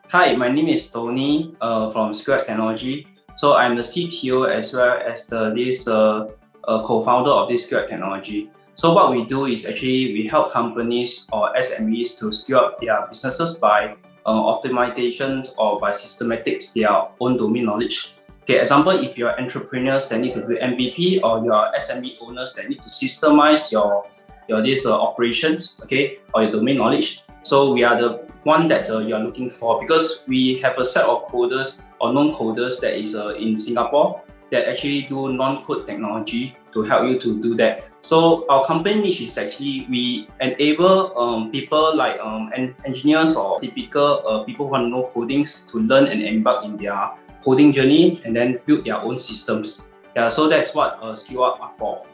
Hi, my name is Tony from Square Technology. So I'm the CTO as well as co-founder of this Square Technology. So what we do is actually we help companies or SMEs to scale up their businesses by optimizations or by systematics their own domain knowledge. Okay, example, if you're entrepreneurs that need to do MVP or you're SME owners that need to systemize your operations, okay, or your domain knowledge. So we are the one that you're looking for because we have a set of coders or non-coders that is in Singapore that actually do non-code technology to help you to do that. So our company niche is actually we enable people like engineers or typical people who know codings to learn and embark in their coding journey and then build their own systems. Yeah, so that's what Skill Up are for.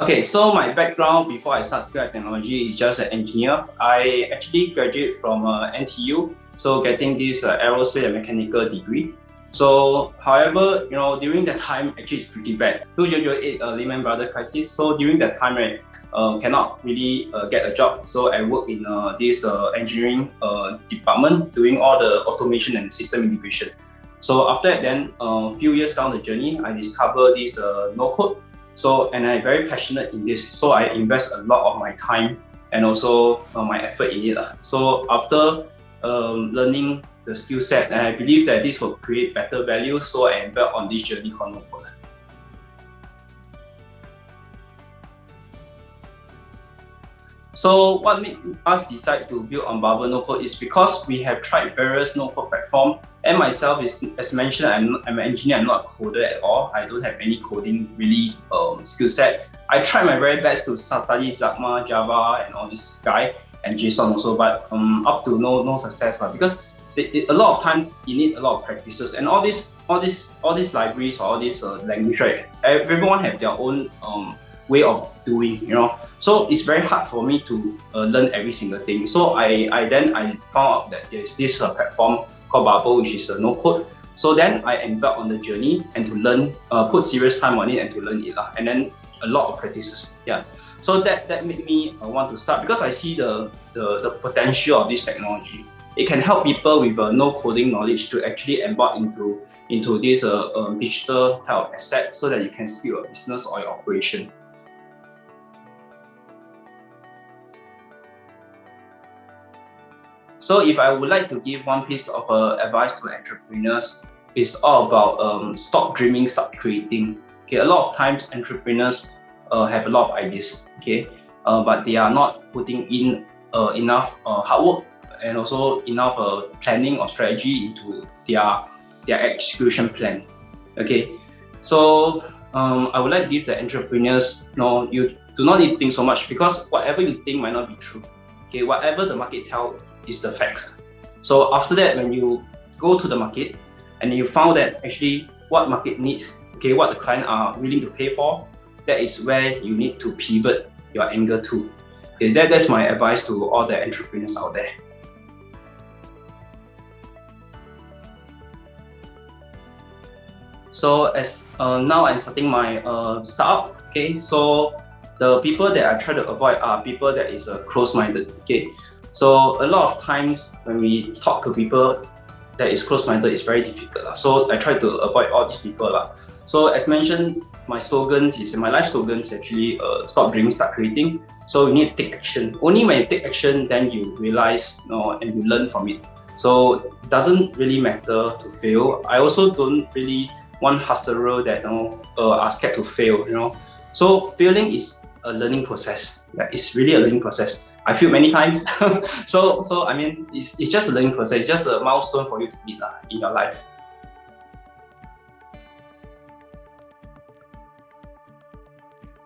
Okay, so my background before I start Square Technology is just an engineer. I actually graduated from NTU, so getting this aerospace and mechanical degree. So, however, during that time, actually it's pretty bad. 2008 Lehman Brothers crisis. So during that time, right, cannot really get a job. So I work in this engineering department, doing all the automation and system integration. So after that, then a few years down the journey, I discovered this no code. So, and I'm very passionate in this. So I invest a lot of my time and also my effort in it. So after learning the skill set, and I believe that this will create better value. So I embarked on this journey called no code. So what made us decide to build on Bubble No Code is because we have tried various no code platform. And myself is, as mentioned, I'm an engineer. I'm not a coder at all. I don't have any coding really skill set. I tried my very best to study Java, and all this guy and JSON also, but up to no success because a lot of time you need a lot of practices and all these libraries or all these language, right? Everyone have their own way of doing, So it's very hard for me to learn every single thing. So I found out that there's this platform called Bubble, which is a no code. So then I embarked on the journey and to learn, put serious time on it and to learn it, and then a lot of practices. Yeah. So that made me want to start because I see the potential of this technology. It can help people with no coding knowledge to actually embark into this digital type of asset so that you can scale your business or your operation. So if I would like to give one piece of advice to entrepreneurs, it's all about stop dreaming, start creating. Okay, a lot of times entrepreneurs have a lot of ideas, okay, but they are not putting in enough hard work and also enough planning or strategy into their execution plan. Okay, so I would like to give the entrepreneurs, you do not need to think so much because whatever you think might not be true. Okay, whatever the market tells is the facts. So after that, when you go to the market and you found that actually what market needs, okay, what the client are willing to pay for, that is where you need to pivot your angle to. Okay, that's my advice to all the entrepreneurs out there. So as now I'm starting my startup, okay, so the people that I try to avoid are people that is close-minded, okay. So a lot of times when we talk to people that is close-minded, it's very difficult. So I try to avoid all these people. So as mentioned, my life slogan is actually stop dreaming, start creating. So you need to take action. Only when you take action, then you realize, and you learn from it. So it doesn't really matter to fail. I also don't really want hustler that are scared to fail. So failing is a learning process. Yeah, it's really a learning process. I failed many times. so I mean, it's just a learning process. It's just a milestone for you to meet in your life.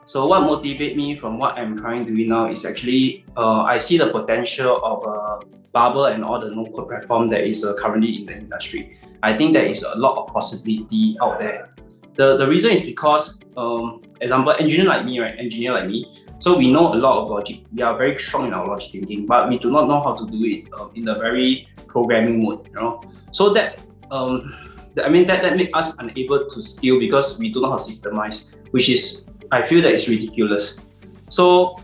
So what motivates me from what I'm trying to do now is actually I see the potential of Bubble and all the no-code platform that is currently in the industry. I think there is a lot of possibility out there. The reason is because, example, engineer like me, so we know a lot of logic. We are very strong in our logic thinking, but we do not know how to do it in a very programming mode. So that that makes us unable to scale because we don't know how to systemize, which is I feel that it's ridiculous. So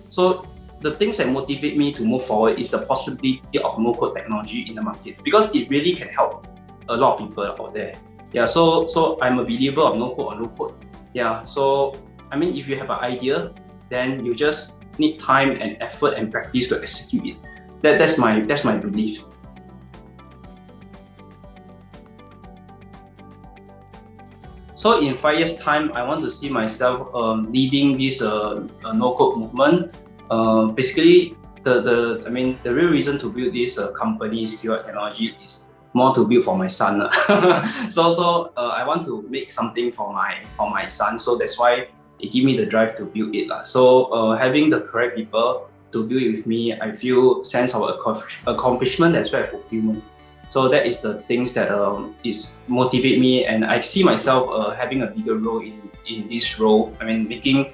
the things that motivate me to move forward is the possibility of no-code technology in the market, because it really can help a lot of people out there. Yeah, so I'm a believer of no-code or low-code. Yeah, so I mean, if you have an idea, then you just need time and effort and practice to execute it. That's my belief. So in 5 years' time, I want to see myself leading this no-code movement. Basically, the real reason to build this company, Skill Technology, is more to build for my son. So I want to make something for my son. So that's why it give me the drive to build it. So having the correct people to build it with me, I feel sense of accomplishment as well as fulfillment. So that is the things that is motivate me, and I see myself having a bigger role in this role. I mean, making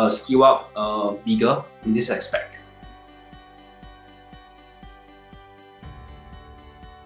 Skill Up bigger in this aspect.